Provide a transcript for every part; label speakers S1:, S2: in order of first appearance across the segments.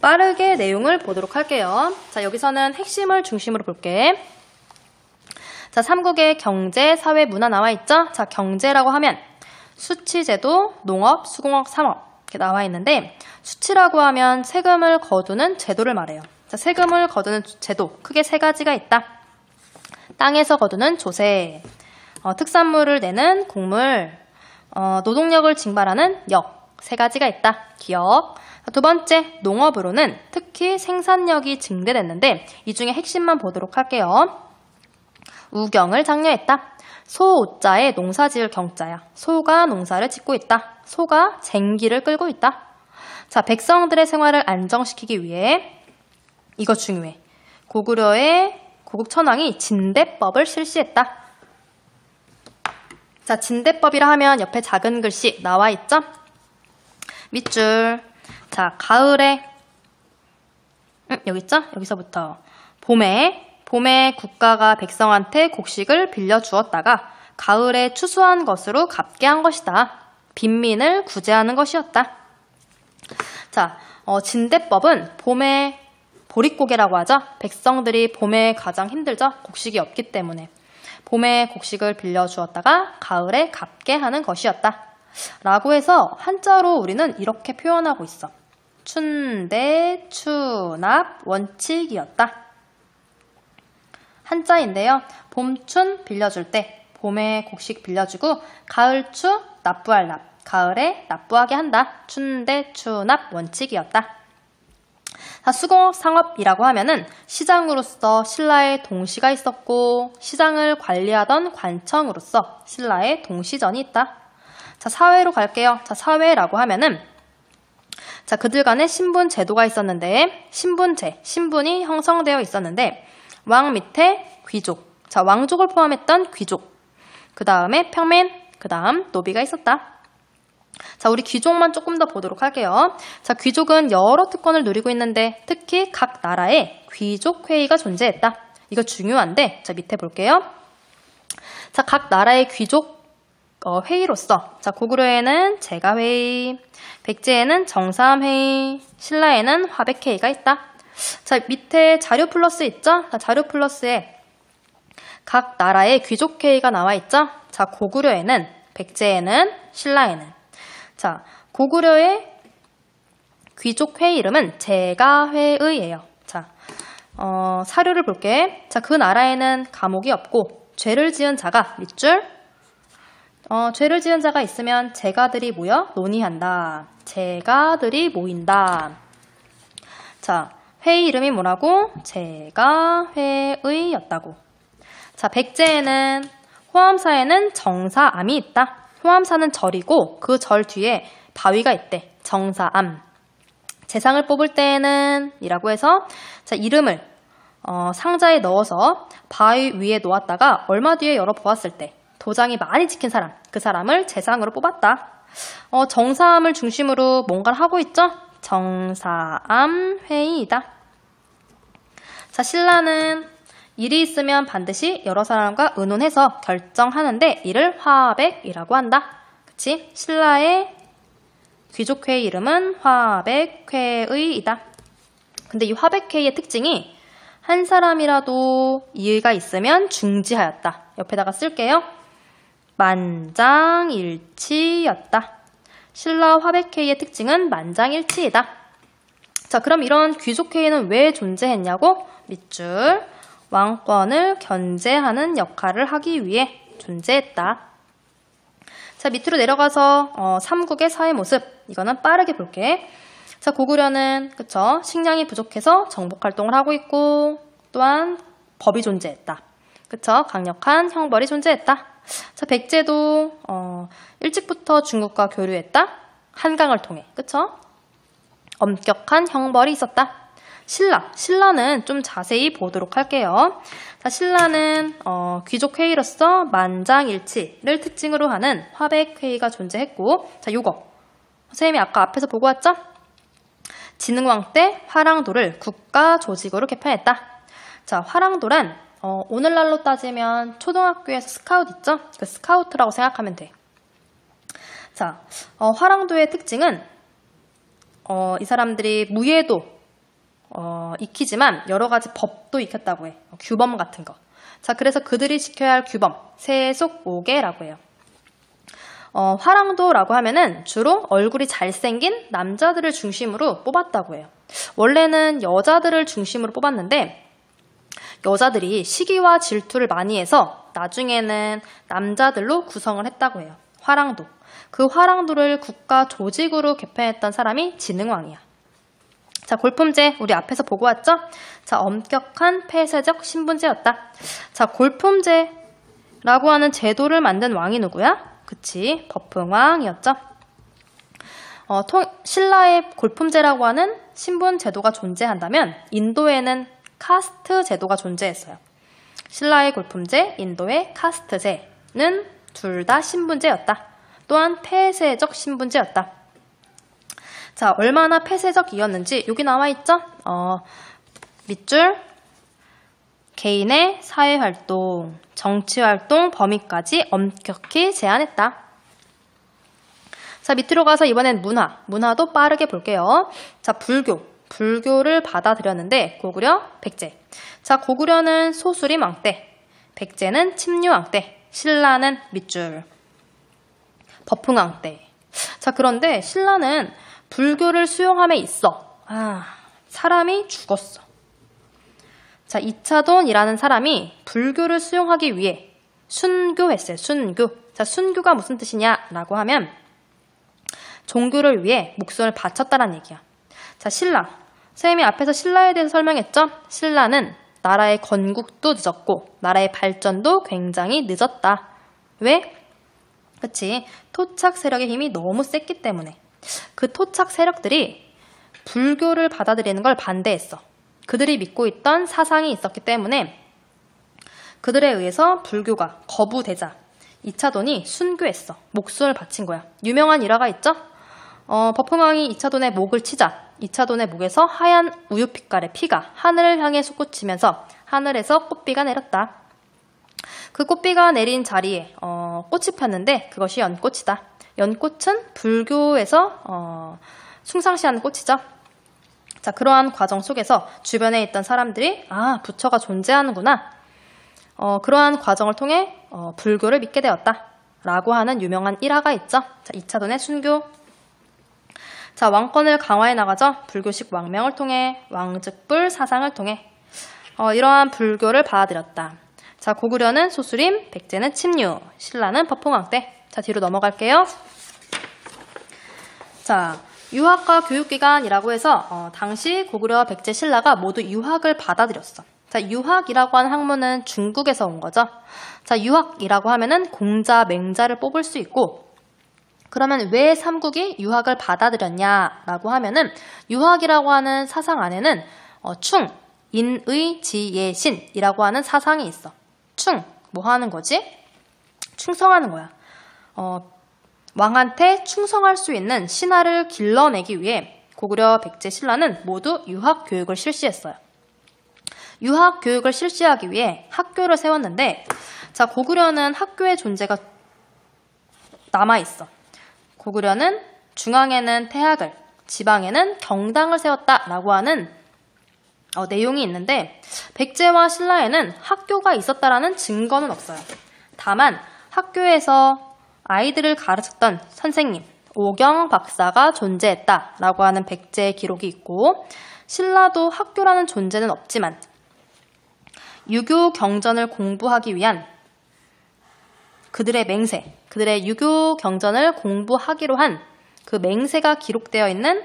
S1: 빠르게 내용을 보도록 할게요. 자, 여기서는 핵심을 중심으로 볼게. 자, 3국의 경제, 사회, 문화 나와 있죠? 자, 경제라고 하면 수치제도, 농업, 수공업, 상업 이렇게 나와 있는데 수치라고 하면 세금을 거두는 제도를 말해요. 자, 세금을 거두는 제도 크게 세 가지가 있다. 땅에서 거두는 조세, 특산물을 내는 곡물, 노동력을 징발하는 역 세 가지가 있다. 기업. 두 번째, 농업으로는 특히 생산력이 증대됐는데 이 중에 핵심만 보도록 할게요. 우경을 장려했다. 소오자에 농사지을 경자야. 소가 농사를 짓고 있다. 소가 쟁기를 끌고 있다. 자, 백성들의 생활을 안정시키기 위해 이거 중요해. 고구려의 고국천왕이 진대법을 실시했다. 자, 진대법이라 하면 옆에 작은 글씨 나와 있죠? 밑줄. 자, 가을에 여기 있죠? 여기서부터 봄에 국가가 백성한테 곡식을 빌려주었다가 가을에 추수한 것으로 갚게 한 것이다. 빈민을 구제하는 것이었다. 자, 진대법은 봄에 보릿고개라고 하죠. 백성들이 봄에 가장 힘들죠. 곡식이 없기 때문에. 봄에 곡식을 빌려주었다가 가을에 갚게 하는 것이었다. 라고 해서 한자로 우리는 이렇게 표현하고 있어. 춘대, 추납, 원칙이었다. 한자인데요. 봄춘 빌려줄 때 봄에 곡식 빌려주고 가을추 납부할 납, 가을에 납부하게 한다. 춘대, 추납, 원칙이었다. 자, 수공업 상업이라고 하면은 시장으로서 신라의 동시가 있었고 시장을 관리하던 관청으로서 신라의 동시전이 있다. 자, 사회로 갈게요. 자, 사회라고 하면은 자, 그들 간에 신분 제도가 있었는데 신분이 형성되어 있었는데 왕 밑에 귀족, 자, 왕족을 포함했던 귀족, 그 다음에 평민, 그 다음 노비가 있었다. 자, 우리 귀족만 조금 더 보도록 할게요. 자, 귀족은 여러 특권을 누리고 있는데 특히 각 나라에 귀족회의가 존재했다. 이거 중요한데 자, 밑에 볼게요. 자, 각 나라의 귀족 회의로서 자, 고구려에는 제가회의, 백제에는 정사함회의, 신라에는 화백회의가 있다. 자, 밑에 자료 플러스 있죠? 자, 자료 플러스에 각 나라의 귀족회의가 나와 있죠? 자, 고구려에는, 백제에는, 신라에는. 자, 고구려의 귀족회의 이름은 제가회의예요. 자, 사료를 볼게. 자, 그 나라에는 감옥이 없고 죄를 지은 자가 밑줄. 죄를 지은 자가 있으면 제가들이 모여 논의한다. 제가들이 모인다. 자, 회의 이름이 뭐라고? 제가회의였다고. 자, 백제에는 호암사에는 정사암이 있다. 호암사는 절이고 그 절 뒤에 바위가 있대. 정사암. 재상을 뽑을 때에는 이라고 해서 자, 이름을 상자에 넣어서 바위 위에 놓았다가 얼마 뒤에 열어보았을 때 도장이 많이 찍힌 사람, 그 사람을 재상으로 뽑았다. 정사암을 중심으로 뭔가를 하고 있죠? 정사암 회의이다. 자, 신라는 일이 있으면 반드시 여러 사람과 의논해서 결정하는데 이를 화백이라고 한다. 그치? 신라의 귀족회의 이름은 화백회의이다. 근데 이 화백회의의 특징이 한 사람이라도 이의가 있으면 중지하였다. 옆에다가 쓸게요. 만장일치였다. 신라 화백회의의 특징은 만장일치이다. 자, 그럼 이런 귀족회의는 왜 존재했냐고? 밑줄. 왕권을 견제하는 역할을 하기 위해 존재했다. 자, 밑으로 내려가서 삼국의 사회 모습. 이거는 빠르게 볼게. 자, 고구려는 그쵸? 식량이 부족해서 정복 활동을 하고 있고 또한 법이 존재했다. 그쵸? 강력한 형벌이 존재했다. 자, 백제도 일찍부터 중국과 교류했다. 한강을 통해. 그쵸? 엄격한 형벌이 있었다. 신라는 좀 자세히 보도록 할게요. 자, 신라는 귀족회의로서 만장일치를 특징으로 하는 화백회의가 존재했고, 자, 요거 선생님이 아까 앞에서 보고 왔죠? 진흥왕 때 화랑도를 국가 조직으로 개편했다. 자, 화랑도란 오늘날로 따지면 초등학교에서 스카웃 있죠? 그 스카우트라고 생각하면 돼. 자, 화랑도의 특징은 이 사람들이 무예도 익히지만 여러 가지 법도 익혔다고 해. 규범 같은 거. 자, 그래서 그들이 지켜야 할 규범, 세속 5개라고 해요. 화랑도라고 하면은 주로 얼굴이 잘생긴 남자들을 중심으로 뽑았다고 해요. 원래는 여자들을 중심으로 뽑았는데 여자들이 시기와 질투를 많이 해서 나중에는 남자들로 구성을 했다고 해요. 화랑도. 그 화랑도를 국가 조직으로 개편했던 사람이 진흥왕이야. 자, 골품제 우리 앞에서 보고 왔죠? 자, 엄격한 폐쇄적 신분제였다. 자, 골품제라고 하는 제도를 만든 왕이 누구야? 그치, 버풍왕이었죠. 신라의 골품제라고 하는 신분 제도가 존재한다면 인도에는 카스트 제도가 존재했어요. 신라의 골품제, 인도의 카스트제는 둘 다 신분제였다. 또한 폐쇄적 신분제였다. 자, 얼마나 폐쇄적이었는지 여기 나와 있죠? 밑줄 개인의 사회활동, 정치활동 범위까지 엄격히 제한했다. 자, 밑으로 가서 이번엔 문화도 빠르게 볼게요. 자, 불교를 받아들였는데 고구려, 백제. 자, 고구려는 소수림 왕때, 백제는 침류왕 때, 신라는 밑줄 버풍왕 때. 자, 그런데 신라는 불교를 수용함에 있어 사람이 죽었어. 자, 이차돈이라는 사람이 불교를 수용하기 위해 순교했어요. 순교. 자, 순교가 무슨 뜻이냐라고 하면 종교를 위해 목숨을 바쳤다는 얘기야. 자, 신라. 선생님이 앞에서 신라에 대해서 설명했죠? 신라는 나라의 건국도 늦었고 나라의 발전도 굉장히 늦었다. 왜? 그치. 토착 세력의 힘이 너무 셌기 때문에. 그 토착 세력들이 불교를 받아들이는 걸 반대했어. 그들이 믿고 있던 사상이 있었기 때문에 그들에 의해서 불교가 거부되자 이차돈이 순교했어. 목숨을 바친 거야. 유명한 일화가 있죠? 버풍왕이 이차돈의 목을 치자 이차돈의 목에서 하얀 우유빛깔의 피가 하늘을 향해 솟구치면서 하늘에서 꽃비가 내렸다. 그 꽃비가 내린 자리에 꽃이 폈는데 그것이 연꽃이다. 연꽃은 불교에서 숭상시하는 꽃이죠. 자, 그러한 과정 속에서 주변에 있던 사람들이 부처가 존재하는구나. 그러한 과정을 통해 불교를 믿게 되었다. 라고 하는 유명한 일화가 있죠. 자, 이차돈의 순교. 자, 왕권을 강화해 나가죠. 불교식 왕명을 통해 왕즉불 사상을 통해 이러한 불교를 받아들였다. 자, 고구려는 소수림, 백제는 침류, 신라는 버풍왕 때. 자, 뒤로 넘어갈게요. 자, 유학과 교육기관이라고 해서 당시 고구려, 백제, 신라가 모두 유학을 받아들였어. 자, 유학이라고 하는 학문은 중국에서 온 거죠. 자, 유학이라고 하면은 공자, 맹자를 뽑을 수 있고 그러면 왜 삼국이 유학을 받아들였냐라고 하면은 유학이라고 하는 사상 안에는 충, 인의, 지예, 신이라고 하는 사상이 있어. 충, 뭐 하는 거지? 충성하는 거야. 왕한테 충성할 수 있는 신하를 길러내기 위해 고구려, 백제, 신라는 모두 유학 교육을 실시했어요. 유학 교육을 실시하기 위해 학교를 세웠는데 자, 고구려는 학교의 존재가 남아있어. 고구려는 중앙에는 태학을, 지방에는 경당을 세웠다라고 하는 내용이 있는데 백제와 신라에는 학교가 있었다라는 증거는 없어요. 다만 학교에서 아이들을 가르쳤던 선생님, 오경 박사가 존재했다라고 하는 백제의 기록이 있고 신라도 학교라는 존재는 없지만 유교 경전을 공부하기 위한 그들의 맹세, 그들의 유교 경전을 공부하기로 한 그 맹세가 기록되어 있는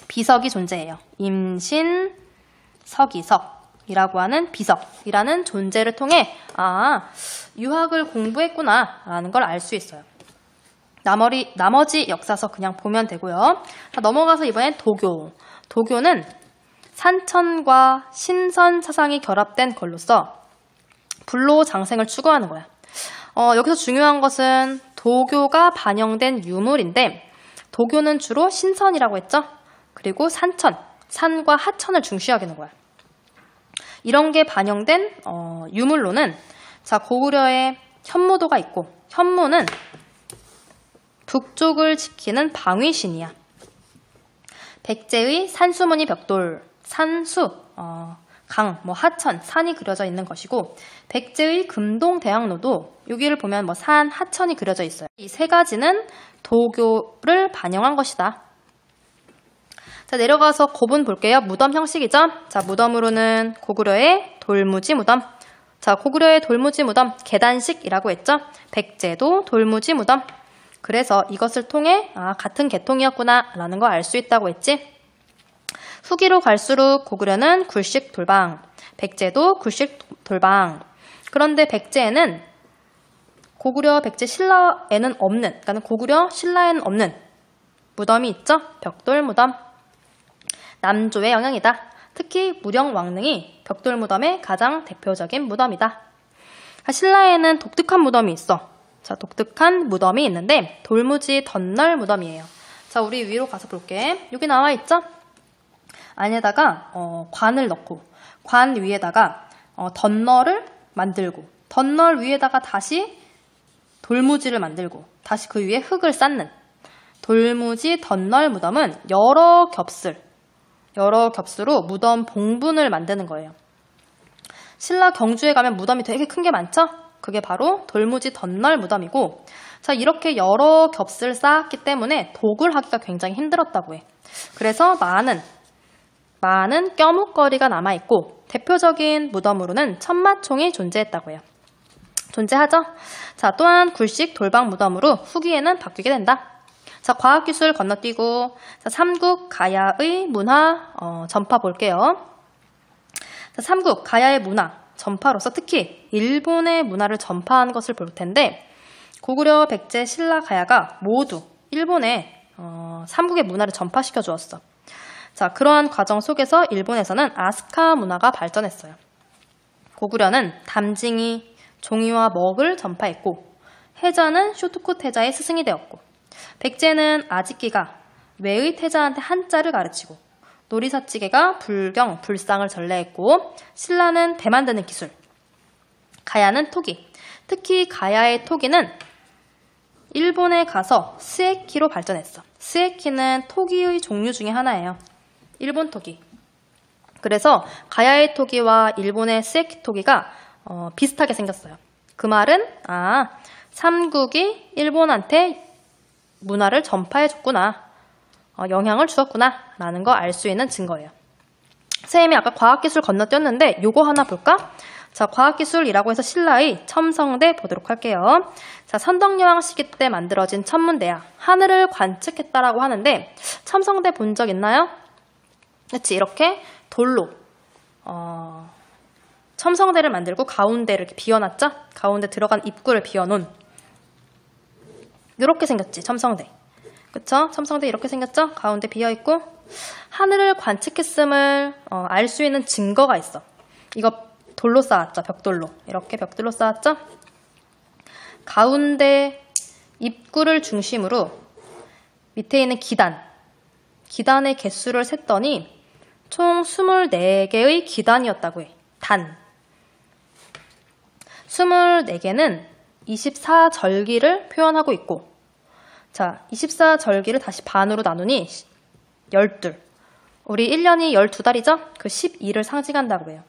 S1: 비석이 존재해요. 임신, 서기석이라고 하는 비석이라는 존재를 통해 유학을 공부했구나 라는 걸 알 수 있어요. 나머지 역사서 그냥 보면 되고요. 자, 넘어가서 이번엔 도교. 도교는 산천과 신선 사상이 결합된 걸로써 불로장생을 추구하는 거야. 여기서 중요한 것은 도교가 반영된 유물인데 도교는 주로 신선이라고 했죠. 그리고 산천, 산과 하천을 중시하게 하는 거야. 이런 게 반영된 유물로는 자, 고구려의 현무도가 있고 현무는 북쪽을 지키는 방위신이야. 백제의 산수무늬 벽돌, 산수, 강, 하천, 산이 그려져 있는 것이고, 백제의 금동대학로도 여기를 보면 산, 하천이 그려져 있어요. 이 세 가지는 도교를 반영한 것이다. 자, 내려가서 고분 볼게요. 무덤 형식이죠. 자, 무덤으로는 고구려의 돌무지 무덤. 자, 고구려의 돌무지 무덤, 계단식이라고 했죠. 백제도 돌무지 무덤. 그래서 이것을 통해 같은 계통이었구나 라는 거 알 수 있다고 했지. 후기로 갈수록 고구려는 굴식 돌방, 백제도 굴식 돌방. 그런데 백제에는 고구려, 백제, 신라에는 없는, 그러니까 고구려, 신라에는 없는 무덤이 있죠. 벽돌 무덤. 남조의 영향이다. 특히 무령 왕릉이 벽돌 무덤의 가장 대표적인 무덤이다. 신라에는 독특한 무덤이 있어. 자, 독특한 무덤이 있는데 돌무지 덧널 무덤이에요. 자, 우리 위로 가서 볼게. 여기 나와 있죠? 안에다가 관을 넣고 관 위에다가 덧널을 만들고 덧널 위에다가 다시 돌무지를 만들고 다시 그 위에 흙을 쌓는 돌무지 덧널 무덤은 여러 겹수로 무덤 봉분을 만드는 거예요. 신라 경주에 가면 무덤이 되게 큰 게 많죠? 그게 바로 돌무지 덧널 무덤이고, 자, 이렇게 여러 겹을 쌓았기 때문에 독을 하기가 굉장히 힘들었다고 해. 그래서 많은 껴묵거리가 남아있고, 대표적인 무덤으로는 천마총이 존재했다고 해요. 존재하죠? 자, 또한 굴식 돌방 무덤으로 후기에는 바뀌게 된다. 자, 과학기술 건너뛰고, 자, 삼국 가야의 문화 전파 볼게요. 자, 삼국 가야의 문화 전파로서 특히 일본의 문화를 전파한 것을 볼 텐데, 고구려, 백제, 신라, 가야가 모두 일본에 삼국의 문화를 전파시켜 주었어. 자, 그러한 과정 속에서 일본에서는 아스카 문화가 발전했어요. 고구려는 담징이, 종이와 먹을 전파했고, 해자는 쇼트코 태자의 스승이 되었고, 백제는 아직기가 외의 태자한테 한자를 가르치고, 놀이사찌개가 불경, 불상을 전래했고, 신라는 배 만드는 기술, 가야는 토기. 특히 가야의 토기는 일본에 가서 스에키로 발전했어. 스에키는 토기의 종류 중에 하나예요. 일본 토기. 그래서 가야의 토기와 일본의 스에키 토기가 비슷하게 생겼어요. 그 말은 삼국이 일본한테 문화를 전파해줬구나, 영향을 주었구나 라는 거 알 수 있는 증거예요. 선생님이 아까 과학기술 건너뛰었는데 요거 하나 볼까? 자, 과학기술이라고 해서 신라의 첨성대 보도록 할게요. 자, 선덕여왕 시기 때 만들어진 천문대야. 하늘을 관측했다라고 하는데 첨성대 본 적 있나요? 그렇지, 이렇게 돌로 첨성대를 만들고 가운데를 이렇게 비워놨죠? 가운데 들어간 입구를 비워놓은, 이렇게 생겼지, 첨성대. 그쵸? 첨성대 이렇게 생겼죠? 가운데 비어있고, 하늘을 관측했음을 알 수 있는 증거가 있어. 이거 돌로 쌓았죠? 벽돌로. 이렇게 벽돌로 쌓았죠? 가운데 입구를 중심으로 밑에 있는 기단의 개수를 셌더니 총 24개의 기단이었다고 해. 단. 24개는 24절기를 표현하고 있고, 자, 24절기를 다시 반으로 나누니 12. 우리 1년이 12달이죠? 그 12를 상징한다고 해요.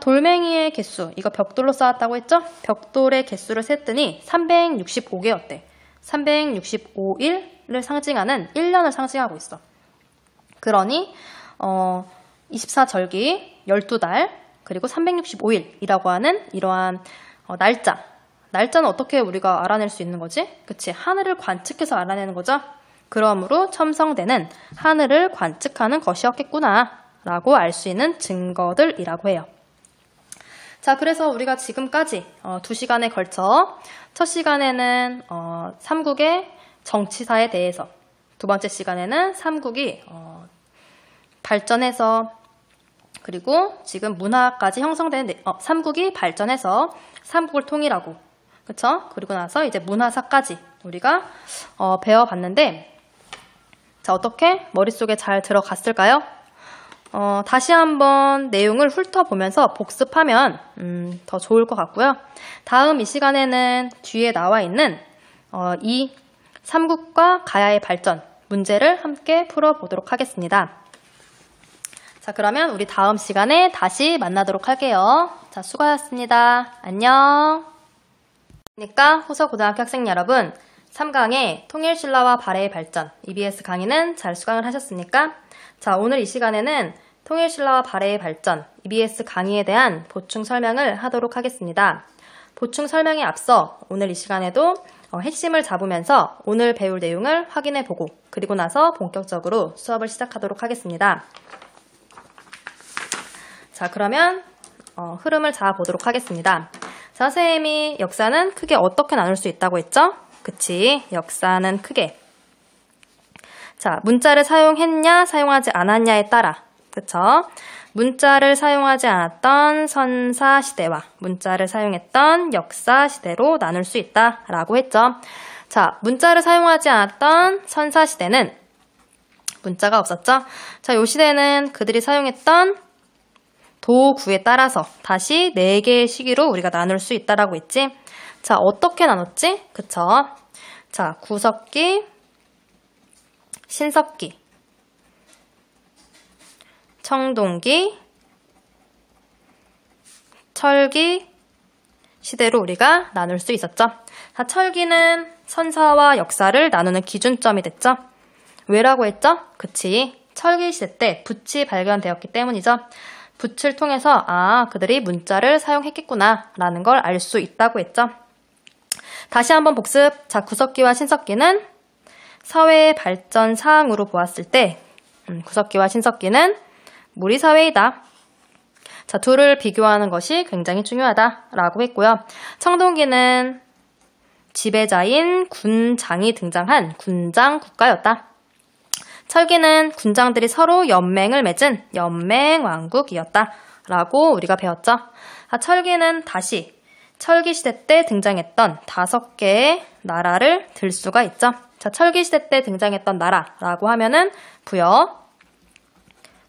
S1: 돌멩이의 개수, 이거 벽돌로 쌓았다고 했죠? 벽돌의 개수를 셌더니 365개였대. 365일을 상징하는 1년을 상징하고 있어. 그러니 24절기, 12달, 그리고 365일이라고 하는 이러한 날짜는 어떻게 우리가 알아낼 수 있는 거지? 그치? 하늘을 관측해서 알아내는 거죠? 그러므로 첨성대는 하늘을 관측하는 것이었겠구나 라고 알 수 있는 증거들이라고 해요. 자, 그래서 우리가 지금까지 2시간에 걸쳐 첫 시간에는 삼국의 정치사에 대해서, 두 번째 시간에는 삼국이 발전해서, 그리고 지금 문화까지 형성된 삼국이 발전해서 삼국을 통일하고, 그쵸? 그리고 나서 이제 문화사까지 우리가 배워봤는데, 자, 어떻게 머릿속에 잘 들어갔을까요? 다시 한번 내용을 훑어보면서 복습하면 더 좋을 것 같고요. 다음 이 시간에는 뒤에 나와 있는 이 삼국과 가야의 발전, 문제를 함께 풀어보도록 하겠습니다. 자, 그러면 우리 다음 시간에 다시 만나도록 할게요. 자, 수고하셨습니다. 안녕. 그러니까 호서고등학교 학생 여러분, 3강의 통일신라와 발해의 발전 EBS 강의는 잘 수강을 하셨습니까? 자, 오늘 이 시간에는 통일신라와 발해의 발전 EBS 강의에 대한 보충 설명을 하도록 하겠습니다. 보충 설명에 앞서 오늘 이 시간에도 핵심을 잡으면서 오늘 배울 내용을 확인해보고 그리고 나서 본격적으로 수업을 시작하도록 하겠습니다. 자, 그러면 흐름을 잡아보도록 하겠습니다. 자, 선생님이 역사는 크게 어떻게 나눌 수 있다고 했죠? 그치, 역사는 크게. 자, 문자를 사용했냐, 사용하지 않았냐에 따라, 그쵸? 문자를 사용하지 않았던 선사시대와 문자를 사용했던 역사시대로 나눌 수 있다라고 했죠. 자, 문자를 사용하지 않았던 선사시대는 문자가 없었죠. 자, 요 시대는 그들이 사용했던 도구에 따라서 다시 4개의 시기로 우리가 나눌 수 있다라고 했지. 자, 어떻게 나눴지? 그쵸? 자, 구석기, 신석기, 청동기, 철기 시대로 우리가 나눌 수 있었죠. 자, 철기는 선사와 역사를 나누는 기준점이 됐죠. 왜라고 했죠? 그치, 철기 시대 때 붓이 발견되었기 때문이죠. 붓을 통해서 그들이 문자를 사용했겠구나 라는 걸 알 수 있다고 했죠. 다시 한번 복습. 자, 구석기와 신석기는 사회의 발전 사항으로 보았을 때 구석기와 신석기는 무리사회이다. 자, 둘을 비교하는 것이 굉장히 중요하다라고 했고요. 청동기는 지배자인 군장이 등장한 군장 국가였다. 철기는 군장들이 서로 연맹을 맺은 연맹왕국이었다라고 우리가 배웠죠. 철기는 다시 철기시대 때 등장했던 5개의 나라를 들 수가 있죠. 자, 철기시대 때 등장했던 나라라고 하면은 부여,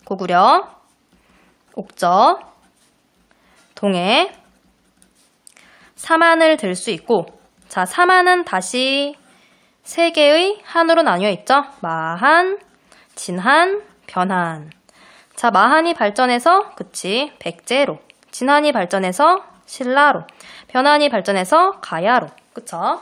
S1: 고구려, 옥저, 동해, 사만을 들 수 있고, 자, 사만은 다시 3개의 한으로 나뉘어 있죠. 마한, 진한, 변한. 자, 마한이 발전해서 그치, 백제로, 진한이 발전해서 신라로, 변한이 발전해서 가야로. 그쵸?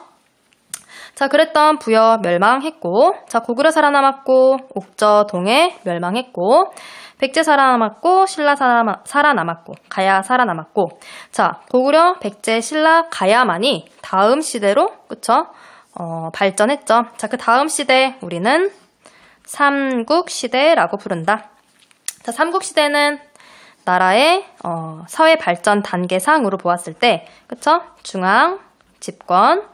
S1: 자, 그랬던 부여 멸망했고, 자, 고구려 살아남았고, 옥저, 동해 멸망했고, 백제 살아남았고, 신라 살아남았고, 가야 살아남았고, 자, 고구려, 백제, 신라, 가야만이 다음 시대로, 그쵸? 발전했죠. 자, 그 다음 시대 우리는 삼국시대라고 부른다. 자, 삼국시대는 나라의 사회 발전 단계상으로 보았을 때, 그쵸? 중앙, 집권,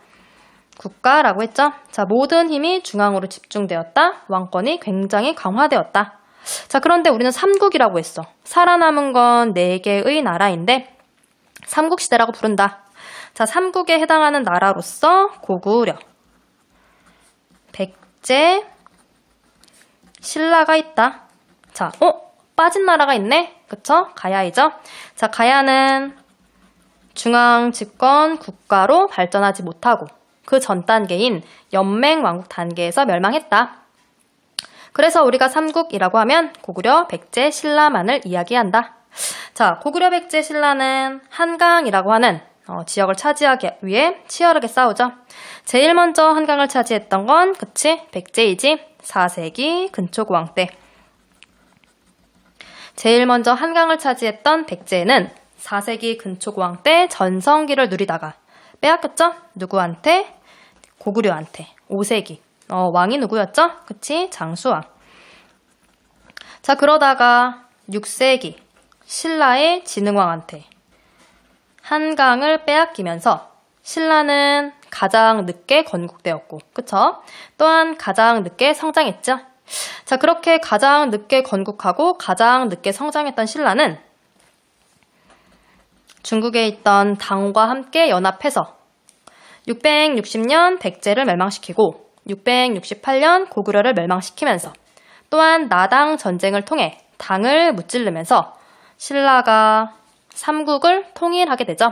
S1: 국가라고 했죠. 자, 모든 힘이 중앙으로 집중되었다. 왕권이 굉장히 강화되었다. 자, 그런데 우리는 삼국이라고 했어. 살아남은 건 4개의 나라인데 삼국시대라고 부른다. 자, 삼국에 해당하는 나라로서 고구려, 백제, 신라가 있다. 자, 빠진 나라가 있네. 그쵸? 가야이죠. 자, 가야는 중앙 집권 국가로 발전하지 못하고 그 전 단계인 연맹왕국 단계에서 멸망했다. 그래서 우리가 삼국이라고 하면 고구려, 백제, 신라만을 이야기한다. 자, 고구려, 백제, 신라는 한강이라고 하는 지역을 차지하기 위해 치열하게 싸우죠. 제일 먼저 한강을 차지했던 건 그치? 백제이지. 4세기 근초고왕 때. 제일 먼저 한강을 차지했던 백제는 4세기 근초고왕 때 전성기를 누리다가 빼앗겼죠? 누구한테? 고구려한테. 5세기. 왕이 누구였죠? 그치? 장수왕. 자, 그러다가 6세기 신라의 진흥왕한테 한강을 빼앗기면서 신라는 가장 늦게 건국되었고, 그쵸? 또한 가장 늦게 성장했죠? 자, 그렇게 가장 늦게 건국하고 가장 늦게 성장했던 신라는 중국에 있던 당과 함께 연합해서 660년 백제를 멸망시키고 668년 고구려를 멸망시키면서 또한 나당 전쟁을 통해 당을 무찌르면서 신라가 삼국을 통일하게 되죠.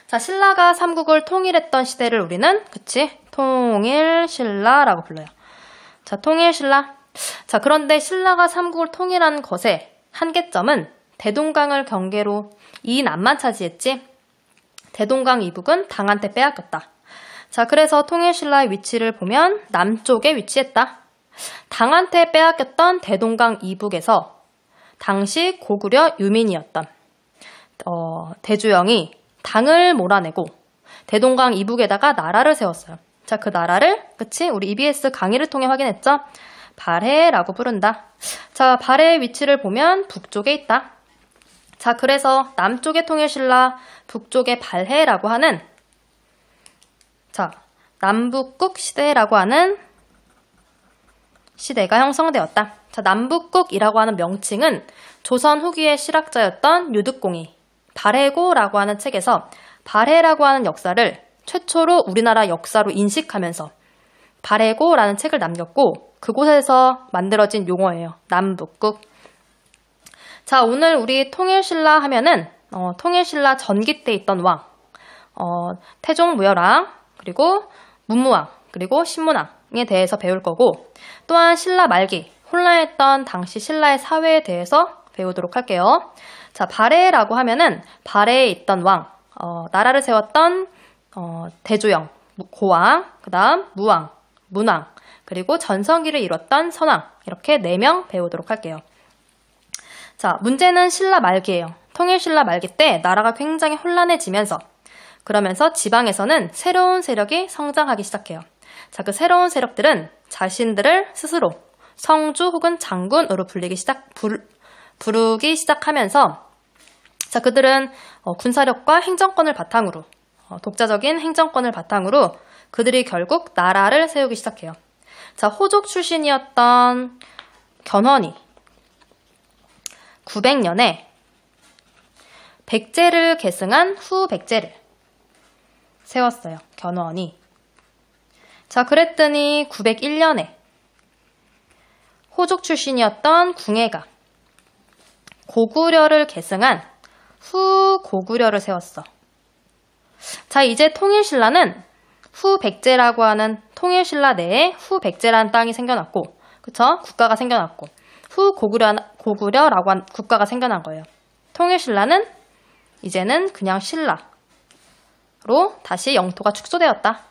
S1: 자, 신라가 삼국을 통일했던 시대를 우리는 그치? 통일신라라고 불러요. 자, 통일신라. 자, 그런데 신라가 삼국을 통일한 것의 한계점은 대동강을 경계로 이남만 차지했지 대동강 이북은 당한테 빼앗겼다. 자, 그래서 통일신라의 위치를 보면 남쪽에 위치했다. 당한테 빼앗겼던 대동강 이북에서 당시 고구려 유민이었던 대주영이 당을 몰아내고 대동강 이북에다가 나라를 세웠어요. 자, 그 나라를 우리 EBS 강의를 통해 확인했죠? 발해라고 부른다. 자, 발해의 위치를 보면 북쪽에 있다. 자, 그래서 남쪽의 통일신라, 북쪽의 발해라고 하는 남북국 시대라고 하는 시대가 형성되었다. 자, 남북국이라고 하는 명칭은 조선 후기의 실학자였던 유득공이 발해고라고 하는 책에서 발해라고 하는 역사를 최초로 우리나라 역사로 인식하면서 발해고라는 책을 남겼고 그곳에서 만들어진 용어예요. 남북국. 자, 오늘 우리 통일신라 하면은 통일신라 전기 때 있던 왕, 태종무열왕, 그리고 문무왕, 그리고 신문왕에 대해서 배울 거고 또한 신라 말기, 혼란했던 당시 신라의 사회에 대해서 배우도록 할게요. 자, 발해라고 하면은 발해에 있던 왕, 나라를 세웠던 대조영, 고왕, 그 다음 무왕, 문왕, 그리고 전성기를 이뤘던 선왕 이렇게 4명 배우도록 할게요. 자, 문제는 신라 말기예요. 통일신라 말기 때 나라가 굉장히 혼란해지면서 그러면서 지방에서는 새로운 세력이 성장하기 시작해요. 자, 그 새로운 세력들은 자신들을 스스로 성주 혹은 장군으로 부르기 시작하면서 자, 그들은 군사력과 행정권을 바탕으로 독자적인 행정권을 바탕으로 그들이 결국 나라를 세우기 시작해요. 자, 호족 출신이었던 견훤이 900년에 백제를 계승한 후백제를 세웠어요. 견훤이. 자, 그랬더니 901년에 호족 출신이었던 궁예가 고구려를 계승한 후고구려를 세웠어. 자, 이제 통일신라는 후백제라고 하는 통일신라 내에 후백제라는 땅이 생겨났고, 그쵸? 국가가 생겨났고, 후고구려라고 한 국가가 생겨난 거예요. 통일신라는 이제는 그냥 신라로 다시 영토가 축소되었다.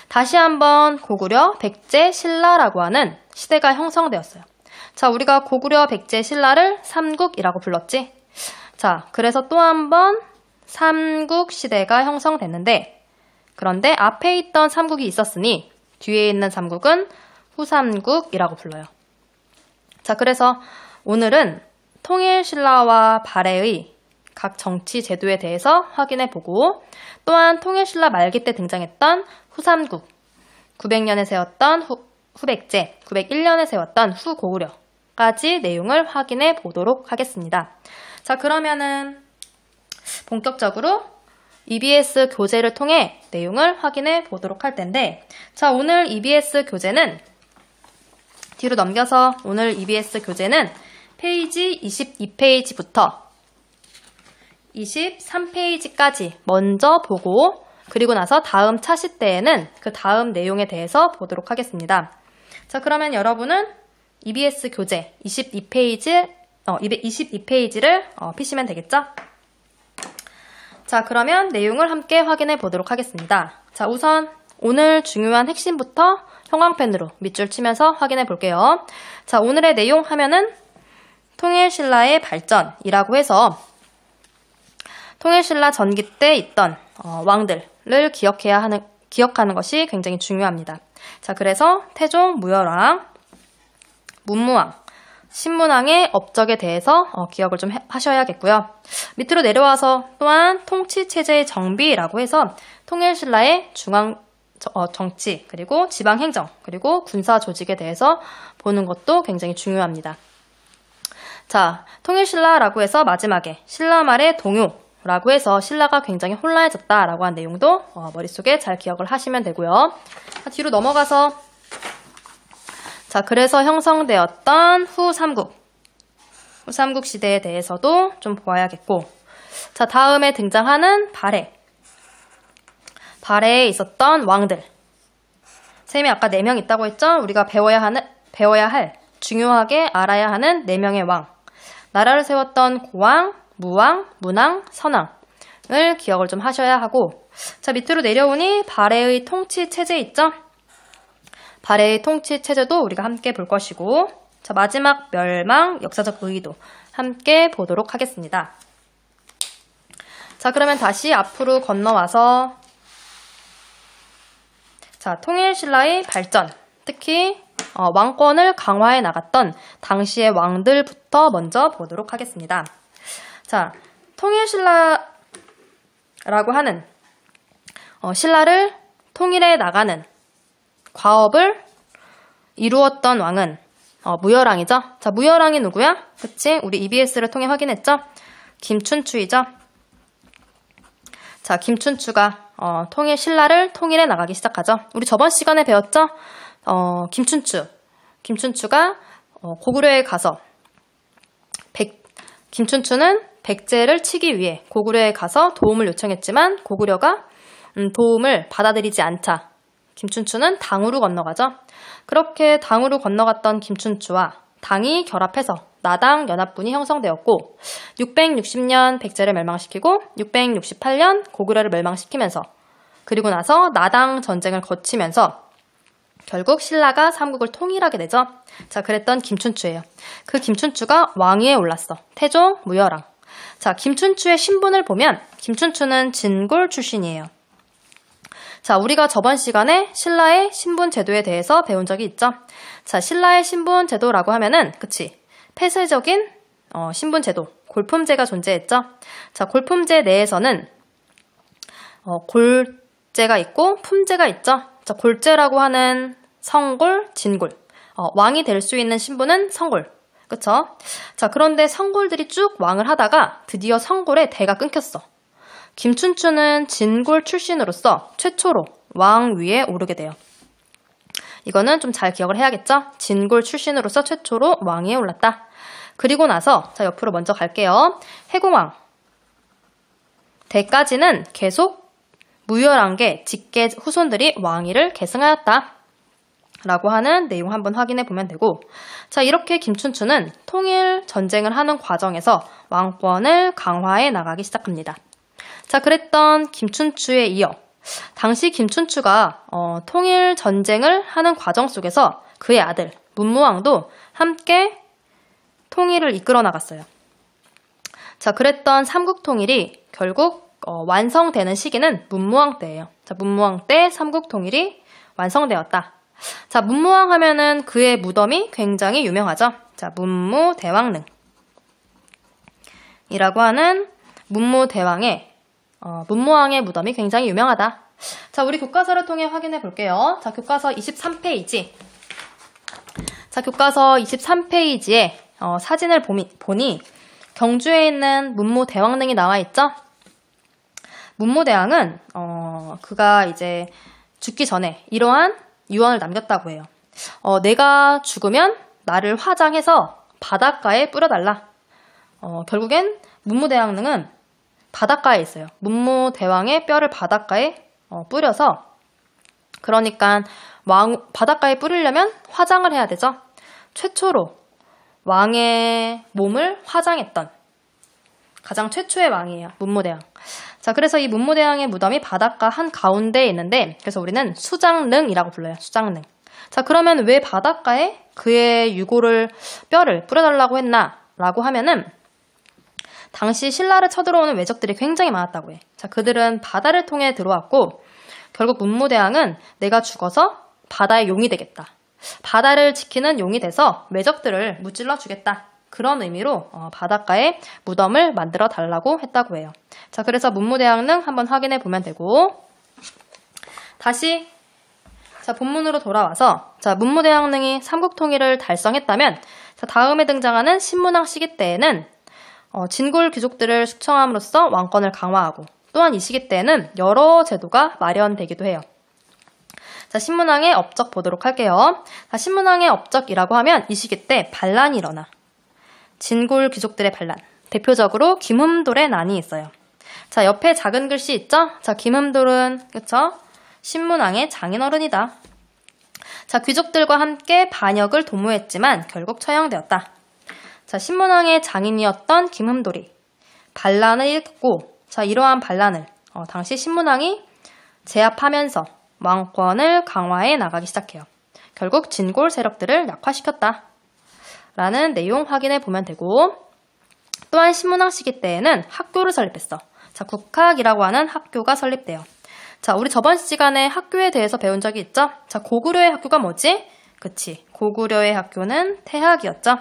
S1: 다시 한번 고구려, 백제, 신라라고 하는 시대가 형성되었어요. 자, 우리가 고구려, 백제, 신라를 삼국이라고 불렀지? 자, 그래서 또 한 번 삼국 시대가 형성됐는데 그런데 앞에 있던 삼국이 있었으니 뒤에 있는 삼국은 후삼국이라고 불러요. 자, 그래서 오늘은 통일신라와 발해의 각 정치 제도에 대해서 확인해 보고 또한 통일신라 말기 때 등장했던 후삼국, 900년에 세웠던 후백제, 901년에 세웠던 후고구려까지 내용을 확인해 보도록 하겠습니다. 자, 그러면은 본격적으로 EBS 교재를 통해 내용을 확인해 보도록 할 텐데 자, 오늘 EBS 교재는 뒤로 넘겨서 오늘 EBS 교재는 페이지 22페이지부터 23페이지까지 먼저 보고 그리고 나서 다음 차시 때에는 그 다음 내용에 대해서 보도록 하겠습니다. 자, 그러면 여러분은 EBS 교재 22페이지를 피시면 되겠죠? 자, 그러면 내용을 함께 확인해 보도록 하겠습니다. 자, 우선 오늘 중요한 핵심부터 형광펜으로 밑줄 치면서 확인해 볼게요. 자, 오늘의 내용 하면은 통일신라의 발전이라고 해서 통일신라 전기 때 있던 왕들을 기억하는 것이 굉장히 중요합니다. 자, 그래서 태종, 무열왕, 문무왕, 신문왕의 업적에 대해서 기억을 좀 하셔야겠고요. 밑으로 내려와서 또한 통치체제의 정비라고 해서 통일신라의 중앙 정치, 그리고 지방행정, 그리고 군사 조직에 대해서 보는 것도 굉장히 중요합니다. 자, 통일신라라고 해서 마지막에 신라 말의 동요라고 해서 신라가 굉장히 혼란해졌다라고 한 내용도 머릿속에 잘 기억을 하시면 되고요. 뒤로 넘어가서 자, 그래서 형성되었던 후삼국 시대에 대해서도 좀 보아야겠고 자, 다음에 등장하는 발해에 있었던 왕들 쌤이 아까 4명 있다고 했죠? 우리가 배워야 할, 중요하게 알아야 하는 4명의 왕. 나라를 세웠던 고왕, 무왕, 문왕, 선왕을 기억을 좀 하셔야 하고, 자, 밑으로 내려오니 발해의 통치 체제 있죠? 발해의 통치 체제도 우리가 함께 볼 것이고, 자, 마지막 멸망, 역사적 의의도 함께 보도록 하겠습니다. 자, 그러면 다시 앞으로 건너와서, 자, 통일신라의 발전, 특히 왕권을 강화해 나갔던 당시의 왕들부터 먼저 보도록 하겠습니다. 자, 통일신라라고 하는 신라를 통일해 나가는 과업을 이루었던 왕은 무열왕이죠. 자, 무열왕이 누구야? 그치? 우리 EBS를 통해 확인했죠? 김춘추이죠. 자, 김춘추가 신라를 통일해 나가기 시작하죠. 우리 저번 시간에 배웠죠? 김춘추가 고구려에 가서 김춘추는 백제를 치기 위해 고구려에 가서 도움을 요청했지만 고구려가 도움을 받아들이지 않자 김춘추는 당으로 건너가죠. 그렇게 당으로 건너갔던 김춘추와 당이 결합해서 나당 연합군이 형성되었고 660년 백제를 멸망시키고 668년 고구려를 멸망시키면서 그리고 나서 나당 전쟁을 거치면서 결국 신라가 삼국을 통일하게 되죠. 자, 그랬던 김춘추예요. 그 김춘추가 왕위에 올랐어. 태종 무열왕. 자, 김춘추의 신분을 보면 김춘추는 진골 출신이에요. 자, 우리가 저번 시간에 신라의 신분 제도에 대해서 배운 적이 있죠. 자, 신라의 신분 제도라고 하면은 그치? 폐쇄적인 신분 제도, 골품제가 존재했죠. 자, 골품제 내에서는 골제가 있고 품제가 있죠. 자, 골제라고 하는 성골, 진골. 왕이 될 수 있는 신분은 성골. 그쵸? 자, 그런데 성골들이 쭉 왕을 하다가 드디어 성골의 대가 끊겼어. 김춘추는 진골 출신으로서 최초로 왕 위에 오르게 돼요. 이거는 좀 잘 기억을 해야겠죠? 진골 출신으로서 최초로 왕 위에 올랐다. 그리고 나서 자, 옆으로 먼저 갈게요. 해공왕. 대까지는 계속 무열왕계 직계 후손들이 왕위를 계승하였다. 라고 하는 내용 한번 확인해 보면 되고, 자, 이렇게 김춘추는 통일 전쟁을 하는 과정에서 왕권을 강화해 나가기 시작합니다. 자, 그랬던 김춘추에 이어 당시 김춘추가 통일 전쟁을 하는 과정 속에서 그의 아들 문무왕도 함께 통일을 이끌어 나갔어요. 자, 그랬던 삼국 통일이 결국 완성되는 시기는 문무왕 때예요. 자, 문무왕 때 삼국 통일이 완성되었다. 자, 문무왕 하면은 그의 무덤이 굉장히 유명하죠. 자, 문무대왕릉 이라고 하는 문무왕의 무덤이 굉장히 유명하다. 자, 우리 교과서를 통해 확인해 볼게요. 자, 교과서 23페이지. 자, 교과서 23페이지에 사진을 보니 경주에 있는 문무대왕릉이 나와 있죠? 문무대왕은 그가 이제 죽기 전에 이러한 유언을 남겼다고 해요. 내가 죽으면 나를 화장해서 바닷가에 뿌려달라. 결국엔 문무대왕릉은 바닷가에 있어요. 문무대왕의 뼈를 바닷가에 뿌려서, 그러니까 바닷가에 뿌리려면 화장을 해야 되죠. 최초로 왕의 몸을 화장했던 가장 최초의 왕이에요. 문무대왕. 자, 그래서 이 문무대왕의 무덤이 바닷가 한 가운데에 있는데, 그래서 우리는 수장릉이라고 불러요. 수장릉. 자, 그러면 왜 바닷가에 그의 뼈를 뿌려달라고 했나? 라고 하면은 당시 신라를 쳐들어오는 외적들이 굉장히 많았다고 해. 자, 그들은 바다를 통해 들어왔고 결국 문무대왕은 내가 죽어서 바다의 용이 되겠다. 바다를 지키는 용이 돼서 외적들을 무찔러 주겠다. 그런 의미로 바닷가에 무덤을 만들어 달라고 했다고 해요. 자, 그래서 문무대왕릉 한번 확인해 보면 되고, 다시 자, 본문으로 돌아와서 자, 문무대왕릉이 삼국통일을 달성했다면, 자, 다음에 등장하는 신문왕 시기 때에는 진골 귀족들을 숙청함으로써 왕권을 강화하고, 또한 이 시기 때에는 여러 제도가 마련되기도 해요. 자, 신문왕의 업적 보도록 할게요. 자, 신문왕의 업적이라고 하면 이 시기 때 반란이 일어나. 진골 귀족들의 반란. 대표적으로 김흠돌의 난이 있어요. 자, 옆에 작은 글씨 있죠? 자, 김흠돌은 그쵸? 신문왕의 장인어른이다. 자, 귀족들과 함께 반역을 도모했지만 결국 처형되었다. 자, 신문왕의 장인이었던 김흠돌이 반란을 일으켰고, 자, 이러한 반란을 당시 신문왕이 제압하면서 왕권을 강화해 나가기 시작해요. 결국 진골 세력들을 약화시켰다. 라는 내용 확인해 보면 되고, 또한 신문왕 시기 때에는 학교를 설립했어. 자, 국학이라고 하는 학교가 설립돼요. 자, 우리 저번 시간에 학교에 대해서 배운 적이 있죠? 자, 고구려의 학교가 뭐지? 그치, 고구려의 학교는 태학이었죠.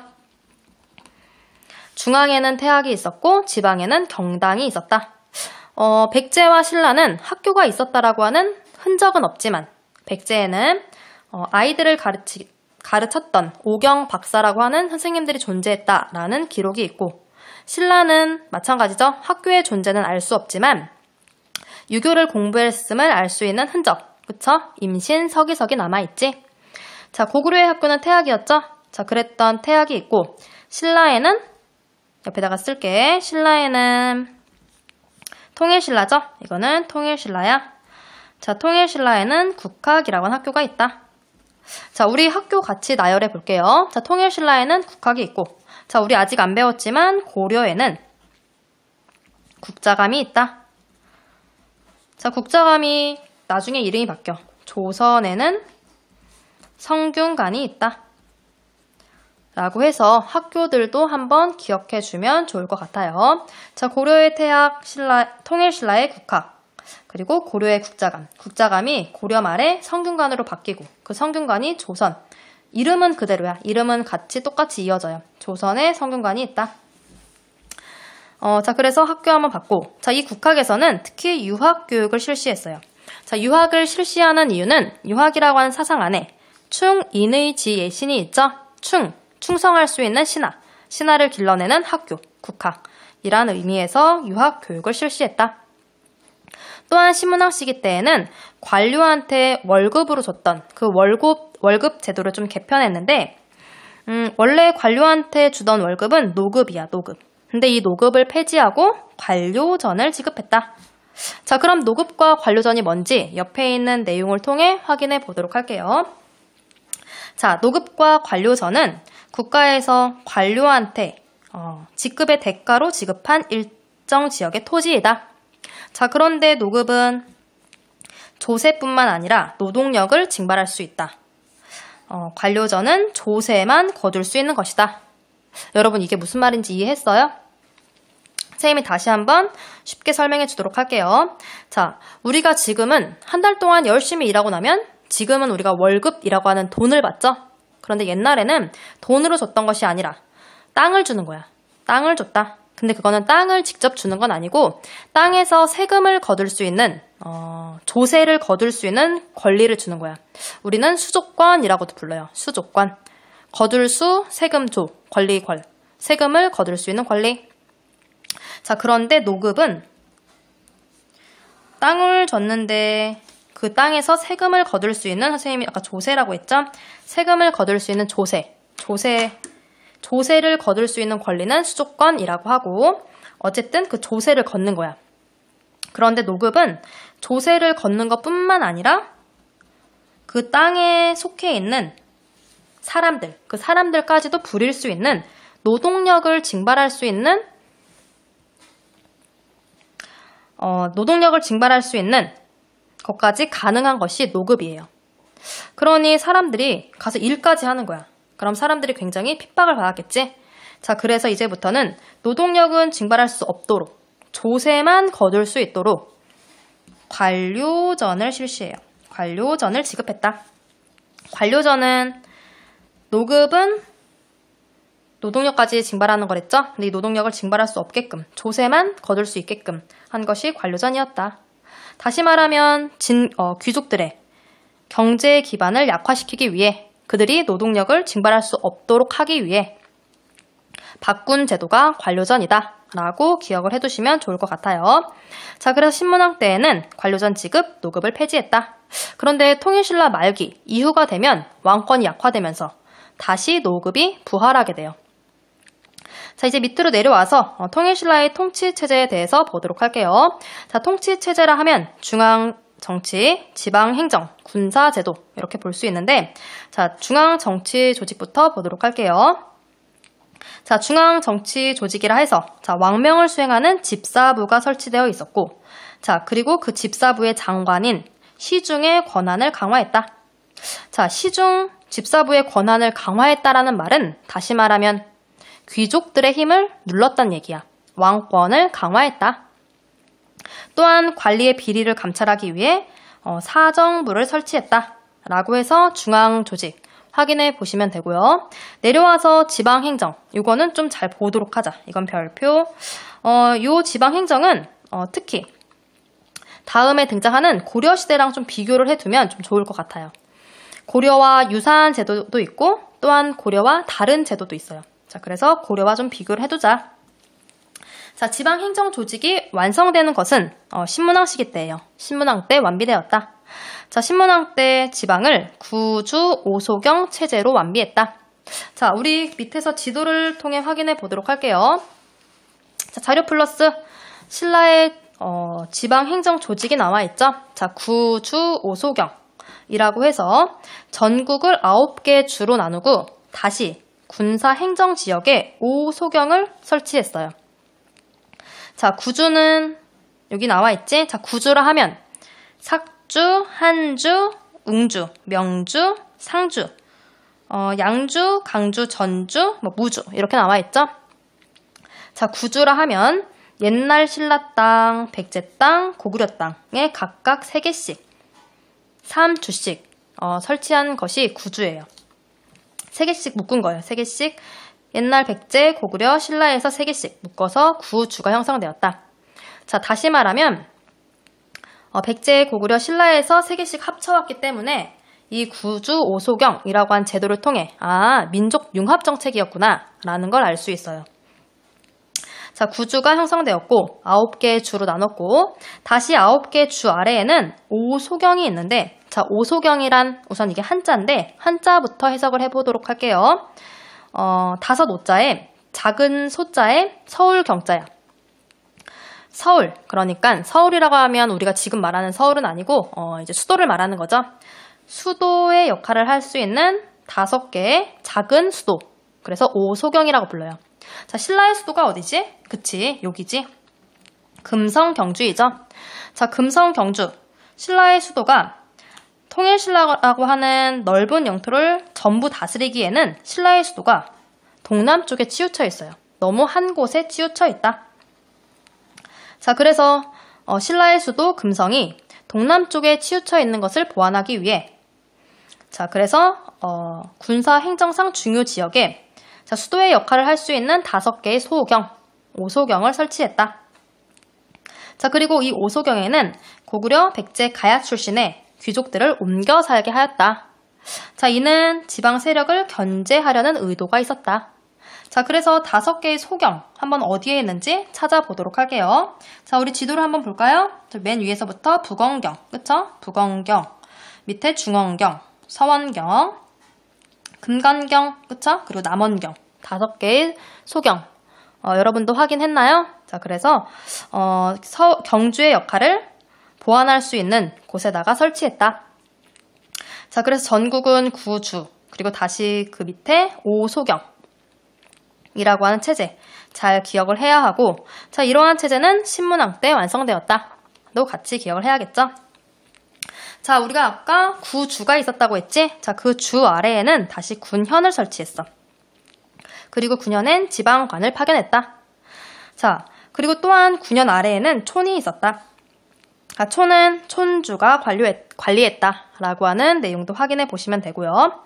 S1: 중앙에는 태학이 있었고 지방에는 경당이 있었다. 백제와 신라는 학교가 있었다라고 하는 흔적은 없지만 백제에는 아이들을 가르쳤던 오경 박사라고 하는 선생님들이 존재했다라는 기록이 있고, 신라는 마찬가지죠. 학교의 존재는 알 수 없지만 유교를 공부했음을 알 수 있는 흔적, 그쵸? 임신, 서기석이 남아있지. 자, 고구려의 학교는 태학이었죠. 자, 그랬던 태학이 있고, 신라에는 옆에다가 쓸게. 신라에는 통일신라죠. 이거는 통일신라야. 자, 통일신라에는 국학이라고 하는 학교가 있다. 자, 우리 학교 같이 나열해 볼게요. 자, 통일신라에는 국학이 있고, 자, 우리 아직 안 배웠지만 고려에는 국자감이 있다. 자, 국자감이 나중에 이름이 바뀌어. 조선에는 성균관이 있다. 라고 해서 학교들도 한번 기억해 주면 좋을 것 같아요. 자, 고려의 태학, 통일신라의 국학, 그리고 고려의 국자감. 국자감이 고려 말에 성균관으로 바뀌고, 그 성균관이 조선. 이름은 그대로야. 이름은 똑같이 이어져요. 조선에 성균관이 있다. 자, 그래서 학교 한번 봤고, 자, 이 국학에서는 특히 유학 교육을 실시했어요. 자, 유학을 실시하는 이유는 유학이라고 하는 사상 안에 충인의 지예신이 있죠. 충성할 수 있는 신하를 길러내는 학교, 국학이라는 의미에서 유학 교육을 실시했다. 또한 신문왕 시기 때에는 관료한테 월급으로 줬던 그 월급 제도를 좀 개편했는데, 원래 관료한테 주던 월급은 노급이야, 노급. 근데 이 노급을 폐지하고 관료전을 지급했다. 자, 그럼 노급과 관료전이 뭔지 옆에 있는 내용을 통해 확인해 보도록 할게요. 자, 노급과 관료전은 국가에서 관료한테 직급의 대가로 지급한 일정 지역의 토지이다. 자, 그런데 노급은 조세뿐만 아니라 노동력을 징발할 수 있다. 관료전은 조세만 거둘 수 있는 것이다. 여러분, 이게 무슨 말인지 이해했어요? 선생님이 다시 한번 쉽게 설명해 주도록 할게요. 자, 우리가 지금은 한 달 동안 열심히 일하고 나면 지금은 우리가 월급이라고 하는 돈을 받죠? 그런데 옛날에는 돈으로 줬던 것이 아니라 땅을 주는 거야. 땅을 줬다. 근데 그거는 땅을 직접 주는 건 아니고 땅에서 세금을 거둘 수 있는 조세를 거둘 수 있는 권리를 주는 거야. 우리는 수조권이라고도 불러요. 수조권. 거둘 수, 세금조, 권리, 세금을 거둘 수 있는 권리. 자, 그런데 노급은 땅을 줬는데 그 땅에서 세금을 거둘 수 있는, 선생님이 아까 조세라고 했죠? 세금을 거둘 수 있는 조세를 거둘 수 있는 권리는 수조권이라고 하고, 어쨌든 그 조세를 걷는 거야. 그런데 노급은 조세를 걷는 것뿐만 아니라 그 땅에 속해 있는 사람들, 그 사람들까지도 부릴 수 있는 노동력을 징발할 수 있는 것까지 가능한 것이 노급이에요. 그러니 사람들이 가서 일까지 하는 거야. 그럼 사람들이 굉장히 핍박을 받았겠지? 자, 그래서 이제부터는 노동력은 징발할 수 없도록 조세만 거둘 수 있도록 관료전을 실시해요. 관료전을 지급했다. 관료전은 노급은 노동력까지 징발하는 거랬죠? 근데 이 노동력을 징발할 수 없게끔 조세만 거둘 수 있게끔 한 것이 관료전이었다. 다시 말하면 귀족들의 경제 기반을 약화시키기 위해, 그들이 노동력을 징발할 수 없도록 하기 위해 바꾼 제도가 관료전이다 라고 기억을 해두시면 좋을 것 같아요. 자, 그래서 신문왕 때에는 관료전 지급, 노급을 폐지했다. 그런데 통일신라 말기 이후가 되면 왕권이 약화되면서 다시 노급이 부활하게 돼요. 자, 이제 밑으로 통일신라의 통치체제에 대해서 보도록 할게요. 자, 통치체제라 하면 정치, 지방행정, 군사제도 이렇게 볼 수 있는데 자, 중앙정치조직부터 보도록 할게요. 자, 중앙정치조직이라 해서 자, 왕명을 수행하는 집사부가 설치되어 있었고 자, 그리고 그 집사부의 장관인 시중의 권한을 강화했다. 자, 시중 집사부의 권한을 강화했다라는 말은 다시 말하면 귀족들의 힘을 눌렀단 얘기야. 왕권을 강화했다. 또한 관리의 비리를 감찰하기 위해 사정부를 설치했다. 라고 해서 중앙조직 확인해 보시면 되고요. 내려와서 지방행정. 이거는 좀 잘 보도록 하자. 이건 별표. 요 지방행정은 특히 다음에 등장하는 고려시대랑 좀 비교를 해두면 좀 좋을 것 같아요. 고려와 유사한 제도도 있고 또한 고려와 다른 제도도 있어요. 자, 그래서 고려와 좀 비교를 해두자. 자, 지방행정 조직이 완성되는 것은 신문왕 시기 때예요. 신문왕 때 완비되었다. 자, 신문왕 때 지방을 구주 오소경 체제로 완비했다. 자, 우리 밑에서 지도를 통해 확인해 보도록 할게요. 자, 자료 플러스 신라의 지방행정 조직이 나와 있죠. 자, 구주 오소경이라고 해서 전국을 9개 주로 나누고 다시 군사행정지역에 오소경을 설치했어요. 자, 구주는 여기 나와 있지? 자, 구주라 하면 삭주, 한주, 웅주, 명주, 상주, 양주, 강주, 전주, 무주 이렇게 나와 있죠? 자, 구주라 하면 옛날 신라 땅, 백제 땅, 고구려 땅에 각각 3개씩, 3주씩 설치한 것이 구주예요. 3개씩 묶은 거예요. 3개씩. 옛날 백제, 고구려, 신라에서 3개씩 묶어서 구주가 형성되었다. 자, 다시 말하면 백제, 고구려, 신라에서 3개씩 합쳐왔기 때문에 이 구주 오소경이라고 한 제도를 통해 민족 융합 정책이었구나 라는 걸 알 수 있어요. 자, 구주가 형성되었고 9개의 주로 나눴고 다시 9개 주 아래에는 오소경이 있는데 자, 오소경이란 우선 이게 한자인데 한자부터 해석을 해보도록 할게요. 5오자에 작은 소자에 서울경자야. 서울, 그러니까 서울이라고 하면 우리가 지금 말하는 서울은 아니고 이제 수도를 말하는 거죠. 수도의 역할을 할 수 있는 5개의 작은 수도. 그래서 오소경이라고 불러요. 자, 신라의 수도가 어디지? 그치, 여기지. 금성 경주이죠. 자, 금성 경주. 신라의 수도가 통일신라라고 하는 넓은 영토를 전부 다스리기에는 신라의 수도가 동남쪽에 치우쳐 있어요. 너무 한 곳에 치우쳐 있다. 자, 그래서 신라의 수도 금성이 동남쪽에 치우쳐 있는 것을 보완하기 위해 자, 그래서 군사 행정상 중요 지역에 자, 수도의 역할을 할 수 있는 5개의 소호경, 오소경을 설치했다. 자, 그리고 이 오소경에는 고구려, 백제, 가야 출신의 귀족들을 옮겨 살게 하였다. 자, 이는 지방 세력을 견제하려는 의도가 있었다. 자, 그래서 5개의 소경 한번 어디에 있는지 찾아보도록 할게요. 자, 우리 지도를 한번 볼까요? 맨 위에서부터 북원경, 그쵸? 북원경, 밑에 중원경, 서원경, 금간경, 그쵸? 그리고 남원경 5개의 소경. 여러분도 확인했나요? 자, 그래서 경주의 역할을 보완할 수 있는 곳에다가 설치했다. 자, 그래서 전국은 구주, 그리고 다시 그 밑에 오소경이라고 하는 체제 잘 기억을 해야 하고 자, 이러한 체제는 신문왕 때 완성되었다. 도 같이 기억을 해야겠죠? 자, 우리가 아까 구주가 있었다고 했지? 자, 그 주 아래에는 다시 군현을 설치했어. 그리고 군현엔 지방관을 파견했다. 자, 그리고 또한 군현 아래에는 촌이 있었다. 촌은 촌주가 관리했다라고 하는 내용도 확인해 보시면 되고요.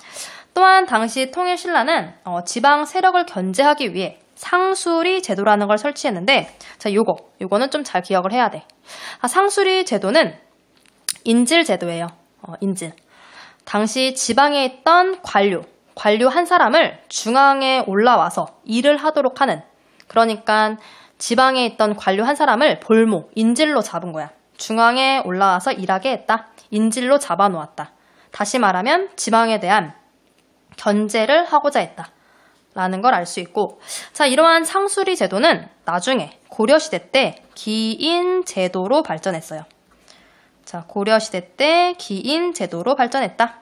S1: 또한 당시 통일신라는 지방 세력을 견제하기 위해 상수리 제도라는 걸 설치했는데 자, 요거는 좀 잘 기억을 해야 돼. 상수리 제도는 인질 제도예요. 인질. 당시 지방에 있던 관료 한 사람을 중앙에 올라와서 일을 하도록 하는 그러니까 지방에 있던 관료 한 사람을 볼모, 인질로 잡은 거야. 중앙에 올라와서 일하게 했다. 인질로 잡아놓았다. 다시 말하면 지방에 대한 견제를 하고자 했다. 라는 걸 알 수 있고 자, 이러한 상수리 제도는 나중에 고려시대 때 기인 제도로 발전했어요. 자, 고려시대 때 기인 제도로 발전했다.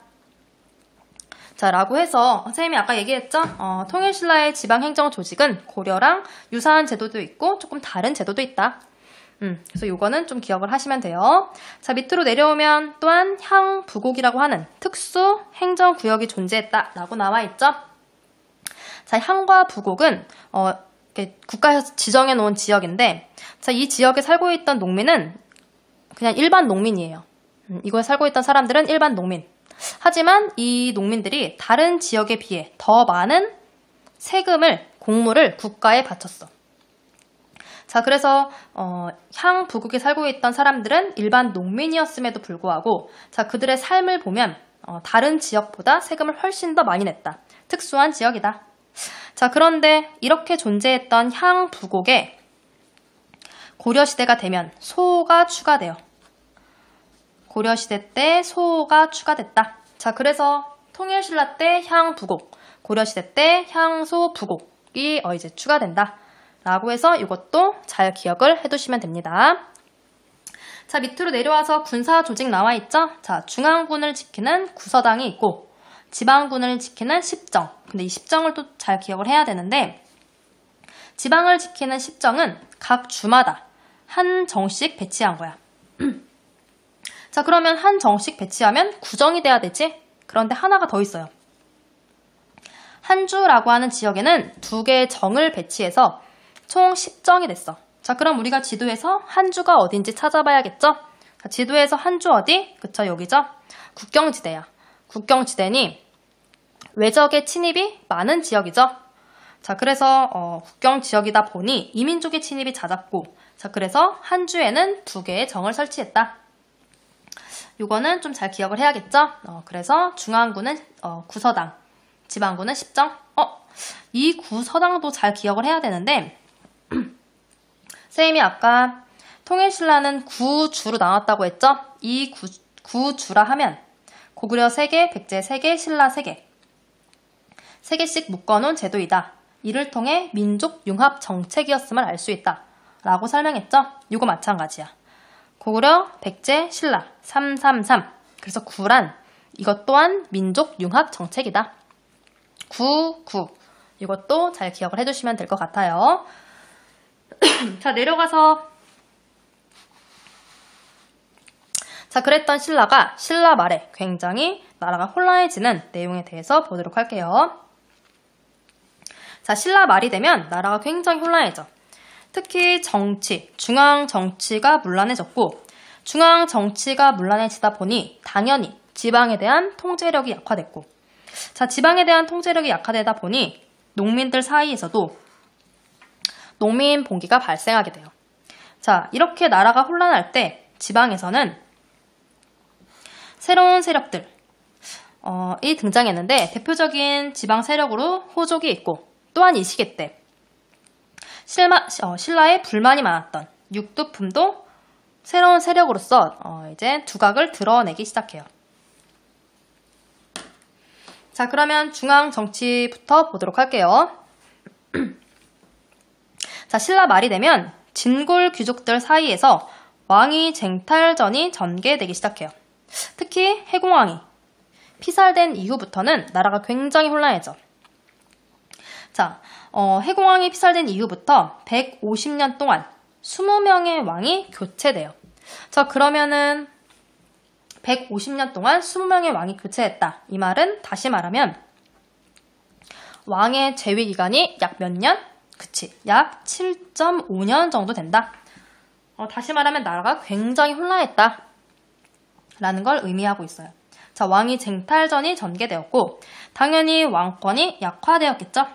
S1: 자, 라고 해서 선생님이 아까 얘기했죠? 통일신라의 지방행정 조직은 고려랑 유사한 제도도 있고 조금 다른 제도도 있다. 그래서 요거는 좀 기억을 하시면 돼요. 자, 밑으로 내려오면 또한 향부곡이라고 하는 특수 행정구역이 존재했다라고 나와 있죠. 자, 향과 부곡은 국가에서 지정해 놓은 지역인데, 자, 이 지역에 살고 있던 농민은 그냥 일반 농민이에요. 이거에 살고 있던 사람들은 일반 농민. 하지만 이 농민들이 다른 지역에 비해 더 많은 세금을, 공물을 국가에 바쳤어. 자, 그래서 향부국에 살고 있던 사람들은 일반 농민이었음에도 불구하고, 자, 그들의 삶을 보면 다른 지역보다 세금을 훨씬 더 많이 냈다. 특수한 지역이다. 자, 그런데 이렇게 존재했던 향부곡에 고려시대가 되면 소가 추가돼요. 고려시대 때 소가 추가됐다. 자, 그래서 통일신라 때 향부곡, 고려시대 때 향소부곡이 이제 추가된다. 라고 해서 이것도 잘 기억을 해두시면 됩니다. 자, 밑으로 내려와서 군사 조직 나와 있죠? 자, 중앙군을 지키는 구서당이 있고 지방군을 지키는 십정. 근데 이 십정을 또 잘 기억을 해야 되는데, 지방을 지키는 십정은 각 주마다 한 정씩 배치한 거야. 자, 그러면 한 정씩 배치하면 구정이 돼야 되지? 그런데 하나가 더 있어요. 한주라고 하는 지역에는 2개의 정을 배치해서 총 10정이 됐어. 자, 그럼 우리가 지도에서 한주가 어딘지 찾아봐야겠죠? 자, 지도에서 한주 어디? 그쵸, 여기죠? 국경지대야. 국경지대니 외적의 침입이 많은 지역이죠. 자, 그래서 국경지역이다 보니 이민족의 침입이 잦았고, 자, 그래서 한주에는 2개의 정을 설치했다. 요거는 좀 잘 기억을 해야겠죠? 그래서 중앙군은 구서당, 지방군은 십정. 이 구서당도 잘 기억을 해야 되는데, 선생님이 아까 통일신라는 9주로 나눴다고 했죠? 이 9주라 하면 고구려 3개, 백제 3개, 신라 3개. 3개씩 묶어놓은 제도이다. 이를 통해 민족 융합 정책이었음을 알 수 있다. 라고 설명했죠? 이거 마찬가지야. 고구려, 백제, 신라 333. 그래서 9란 이것 또한 민족 융합 정책이다. 9. 이것도 잘 기억을 해주시면 될 것 같아요. 자, 내려가서 자, 그랬던 신라가 신라 말에 굉장히 나라가 혼란해지는 내용에 대해서 보도록 할게요. 자, 신라 말이 되면 나라가 굉장히 혼란해져. 특히 정치, 중앙 정치가 문란해졌고, 중앙 정치가 문란해지다 보니 당연히 지방에 대한 통제력이 약화됐고, 자, 지방에 대한 통제력이 약화되다 보니 농민들 사이에서도 농민 봉기가 발생하게 돼요. 자, 이렇게 나라가 혼란할 때 지방에서는 새로운 세력들이 등장했는데, 대표적인 지방 세력으로 호족이 있고, 또한 이 시기 때 신라에 불만이 많았던 육두품도 새로운 세력으로서 이제 두각을 드러내기 시작해요. 자, 그러면 중앙 정치부터 보도록 할게요. 자, 신라 말이 되면 진골 귀족들 사이에서 왕위 쟁탈전이 전개되기 시작해요. 특히 해공왕이 피살된 이후부터는 나라가 굉장히 혼란해져. 자, 해공왕이 피살된 이후부터 150년 동안 20명의 왕이 교체돼요. 자, 그러면은 150년 동안 20명의 왕이 교체했다. 이 말은 다시 말하면 왕의 재위 기간이 약 몇 년? 그치, 약 7.5년 정도 된다. 다시 말하면 나라가 굉장히 혼란했다. 라는 걸 의미하고 있어요. 자, 왕위 쟁탈전이 전개되었고 당연히 왕권이 약화되었겠죠.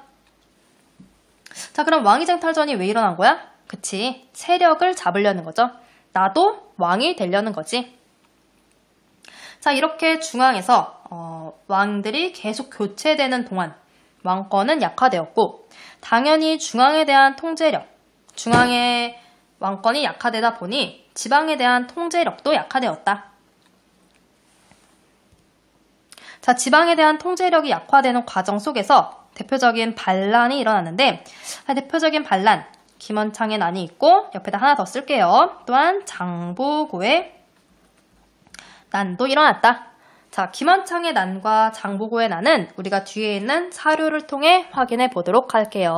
S1: 자, 그럼 왕위 쟁탈전이 왜 일어난 거야? 그치, 세력을 잡으려는 거죠. 나도 왕이 되려는 거지. 자, 이렇게 중앙에서 왕들이 계속 교체되는 동안 왕권은 약화되었고, 당연히 중앙에 대한 통제력, 중앙의 왕권이 약화되다 보니 지방에 대한 통제력도 약화되었다. 자, 지방에 대한 통제력이 약화되는 과정 속에서 대표적인 반란이 일어났는데, 대표적인 반란, 김원창의 난이 있고 옆에다 하나 더 쓸게요. 또한 장보고의 난도 일어났다. 자, 김원창의 난과 장보고의 난은 우리가 뒤에 있는 사료를 통해 확인해 보도록 할게요.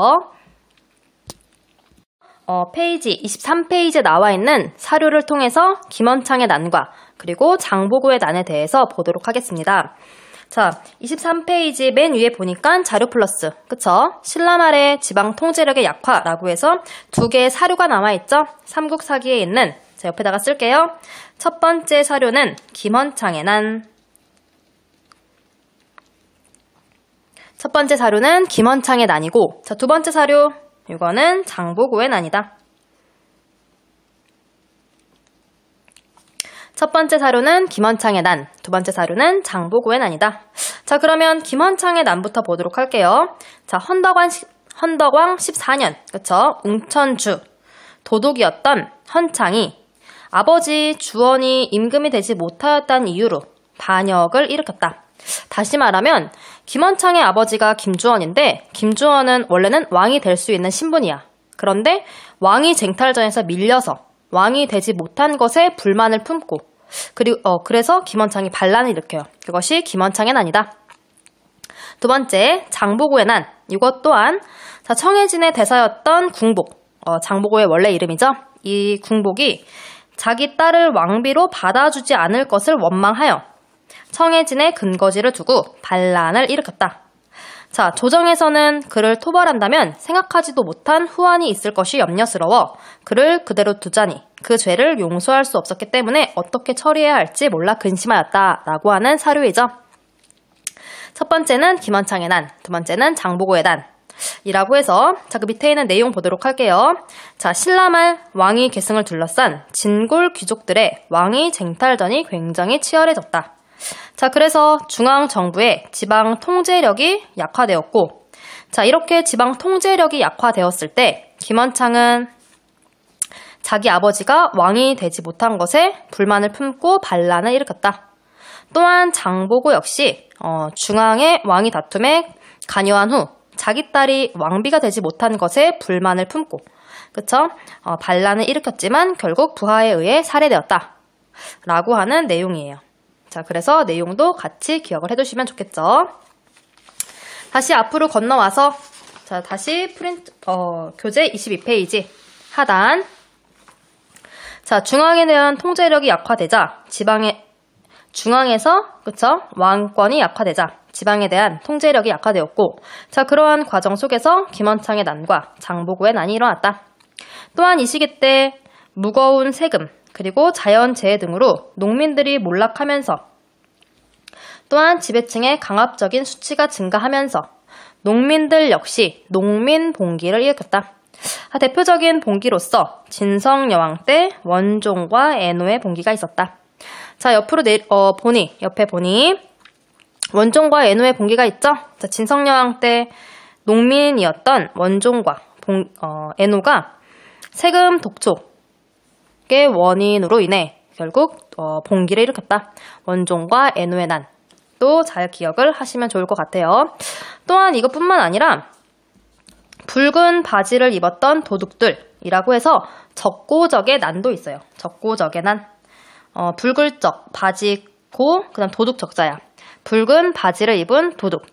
S1: 페이지 23페이지에 나와 있는 사료를 통해서 김원창의 난과 그리고 장보고의 난에 대해서 보도록 하겠습니다. 자, 23페이지 맨 위에 보니까 자료 플러스, 그쵸? 신라말의 지방 통제력의 약화라고 해서 두 개의 사료가 남아있죠? 삼국사기에 있는, 자, 옆에다가 쓸게요. 첫 번째 사료는 김원창의 난. 첫 번째 사료는 김원창의 난이고, 자, 두 번째 사료, 이거는 장보고의 난이다. 첫 번째 사료는 김원창의 난, 두 번째 사료는 장보고의 난이다. 자, 그러면 김원창의 난부터 보도록 할게요. 자, 헌덕왕 14년, 그쵸? 웅천주, 도독이었던 헌창이 아버지 주원이 임금이 되지 못하였다는 이유로 반역을 일으켰다. 다시 말하면 김원창의 아버지가 김주원인데 김주원은 원래는 왕이 될 수 있는 신분이야. 그런데 왕위 쟁탈전에서 밀려서 왕이 되지 못한 것에 불만을 품고 그래서 김원창이 반란을 일으켜요. 그것이 김원창의 난이다. 두 번째, 장보고의 난. 이것 또한 자, 청해진의 대사였던 궁복, 장보고의 원래 이름이죠. 이 궁복이 자기 딸을 왕비로 받아주지 않을 것을 원망하여 청해진의 근거지를 두고 반란을 일으켰다. 자, 조정에서는 그를 토벌한다면 생각하지도 못한 후환이 있을 것이 염려스러워 그를 그대로 두자니 그 죄를 용서할 수 없었기 때문에 어떻게 처리해야 할지 몰라 근심하였다라고 하는 사료이죠. 첫 번째는 김원창의 난, 두 번째는 장보고의 난 이라고 해서 자, 그 밑에 있는 내용 보도록 할게요. 자, 신라말 왕위 계승을 둘러싼 진골 귀족들의 왕위 쟁탈전이 굉장히 치열해졌다. 자, 그래서 중앙정부의 지방 통제력이 약화되었고, 자, 이렇게 지방 통제력이 약화되었을 때 김원창은 자기 아버지가 왕이 되지 못한 것에 불만을 품고 반란을 일으켰다. 또한 장보고 역시 중앙의 왕위 다툼에 관여한 후 자기 딸이 왕비가 되지 못한 것에 불만을 품고, 그쵸? 반란을 일으켰지만 결국 부하에 의해 살해되었다. 라고 하는 내용이에요. 자, 그래서 내용도 같이 기억을 해두시면 좋겠죠. 다시 앞으로 건너와서 자, 다시 교재 22페이지 하단. 자, 중앙에 대한 통제력이 약화되자 중앙에서 그쵸? 왕권이 약화되자 지방에 대한 통제력이 약화되었고, 자, 그러한 과정 속에서 김원창의 난과 장보고의 난이 일어났다. 또한 이 시기 때 무거운 세금 그리고 자연재해 등으로 농민들이 몰락하면서 또한 지배층의 강압적인 수치가 증가하면서 농민들 역시 농민봉기를 일으켰다. 대표적인 봉기로서 진성여왕 때 원종과 애노의 봉기가 있었다. 자, 옆에 보니 원종과 애노의 봉기가 있죠? 자, 진성여왕 때 농민이었던 원종과 애노가 세금 독촉의 원인으로 인해 결국 봉기를 일으켰다. 원종과 애노의 난. 또 잘 기억을 하시면 좋을 것 같아요. 또한 이것뿐만 아니라 붉은 바지를 입었던 도둑들이라고 해서 적고적의 난도 있어요. 적고적의 난. 붉을 적, 바지고 그다음 도둑 적자야. 붉은 바지를 입은 도둑.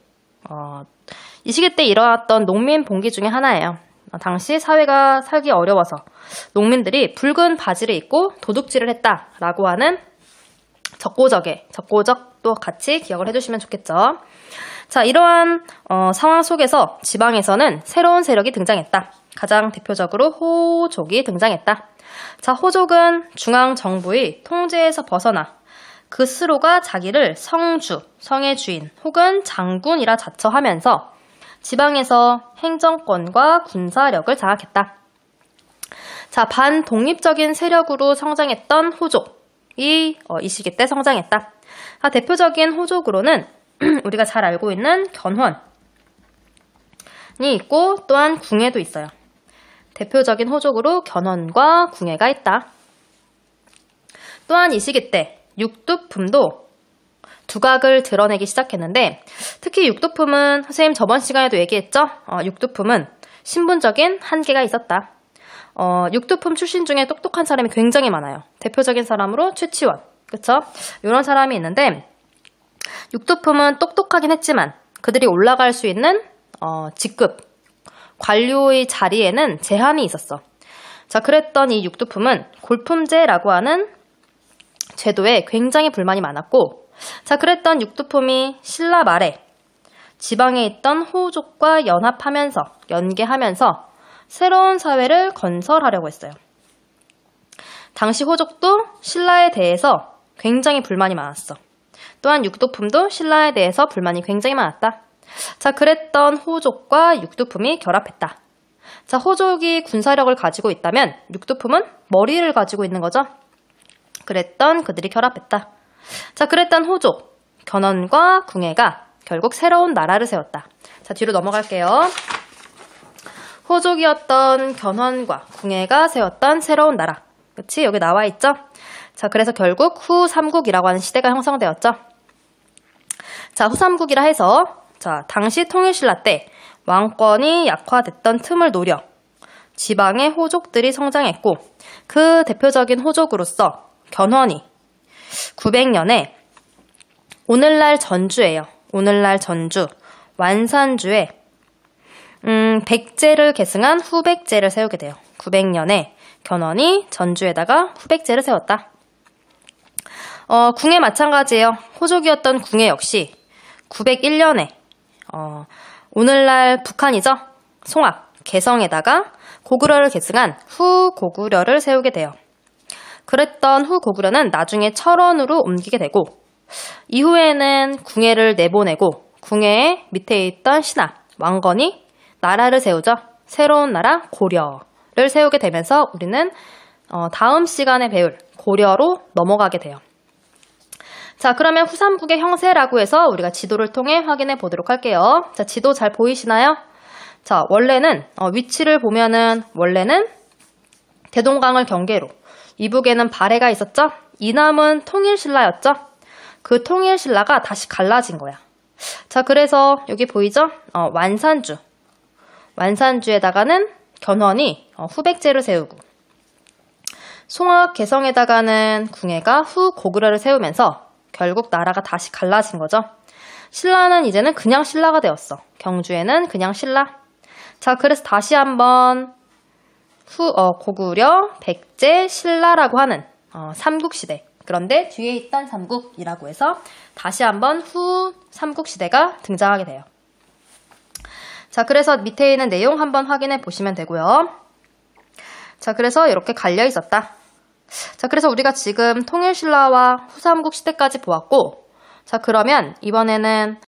S1: 이 시기 때 일어났던 농민 봉기 중에 하나예요. 당시 사회가 살기 어려워서 농민들이 붉은 바지를 입고 도둑질을 했다라고 하는 적고적도 같이 기억을 해주시면 좋겠죠. 자, 이러한 상황 속에서 지방에서는 새로운 세력이 등장했다. 가장 대표적으로 호족이 등장했다. 자, 호족은 중앙정부의 통제에서 벗어나 그 스스로가 자기를 성주, 성의 주인 혹은 장군이라 자처하면서 지방에서 행정권과 군사력을 장악했다. 자, 반독립적인 세력으로 성장했던 호족이 이 시기 때 성장했다. 대표적인 호족으로는 우리가 잘 알고 있는 견훤이 있고 또한 궁예도 있어요. 대표적인 호족으로 견훤과 궁예가 있다. 또한 이 시기 때 육두품도 두각을 드러내기 시작했는데, 특히 육두품은 선생님 저번 시간에도 얘기했죠? 육두품은 신분적인 한계가 있었다. 육두품 출신 중에 똑똑한 사람이 굉장히 많아요. 대표적인 사람으로 최치원, 그쵸? 이런 사람이 있는데 육두품은 똑똑하긴 했지만 그들이 올라갈 수 있는 직급, 관료의 자리에는 제한이 있었어. 자, 그랬던 이 육두품은 골품제라고 하는 제도에 굉장히 불만이 많았고, 자, 그랬던 육두품이 신라 말에 지방에 있던 호족과 연계하면서 새로운 사회를 건설하려고 했어요. 당시 호족도 신라에 대해서 굉장히 불만이 많았어. 또한 육두품도 신라에 대해서 불만이 굉장히 많았다. 자, 그랬던 호족과 육두품이 결합했다. 자, 호족이 군사력을 가지고 있다면 육두품은 머리를 가지고 있는 거죠. 그랬던 그들이 결합했다. 자, 그랬던 호족, 견훤과 궁예가 결국 새로운 나라를 세웠다. 자, 뒤로 넘어갈게요. 호족이었던 견훤과 궁예가 세웠던 새로운 나라. 그치? 여기 나와 있죠? 자, 그래서 결국 후삼국이라고 하는 시대가 형성되었죠. 자, 후삼국이라 해서 자, 당시 통일신라 때 왕권이 약화됐던 틈을 노려 지방의 호족들이 성장했고 그 대표적인 호족으로서 견훤이 900년에 오늘날 전주예요. 오늘날 전주 완산주에 백제를 계승한 후백제를 세우게 돼요. 900년에 견훤이 전주에다가 후백제를 세웠다. 궁예 마찬가지예요. 호족이었던 궁예 역시 901년에 오늘날 북한이죠. 송악, 개성에다가 고구려를 계승한 후고구려를 세우게 돼요. 그랬던 후고구려는 나중에 철원으로 옮기게 되고 이후에는 궁예를 내보내고 궁예 밑에 있던 신하, 왕건이 나라를 세우죠. 새로운 나라 고려를 세우게 되면서 우리는 다음 시간에 배울 고려로 넘어가게 돼요. 자, 그러면 후삼국의 형세라고 해서 우리가 지도를 통해 확인해 보도록 할게요. 자, 지도 잘 보이시나요? 자, 원래는 위치를 보면은 원래는 대동강을 경계로 이북에는 발해가 있었죠? 이남은 통일신라였죠? 그 통일신라가 다시 갈라진 거야. 자, 그래서 여기 보이죠? 완산주에다가는 견훤이 후백제를 세우고 송악 개성에다가는 궁예가 후고구려를 세우면서 결국 나라가 다시 갈라진 거죠. 신라는 이제는 그냥 신라가 되었어. 경주에는 그냥 신라. 자, 그래서 다시 한번 고구려, 백제, 신라라고 하는 삼국시대. 그런데 뒤에 있던 삼국이라고 해서 다시 한번 후 삼국시대가 등장하게 돼요. 자, 그래서 밑에 있는 내용 한번 확인해 보시면 되고요. 자, 그래서 이렇게 갈려 있었다. 자, 그래서 우리가 지금 통일신라와 후삼국 시대까지 보았고, 자, 그러면 이번에는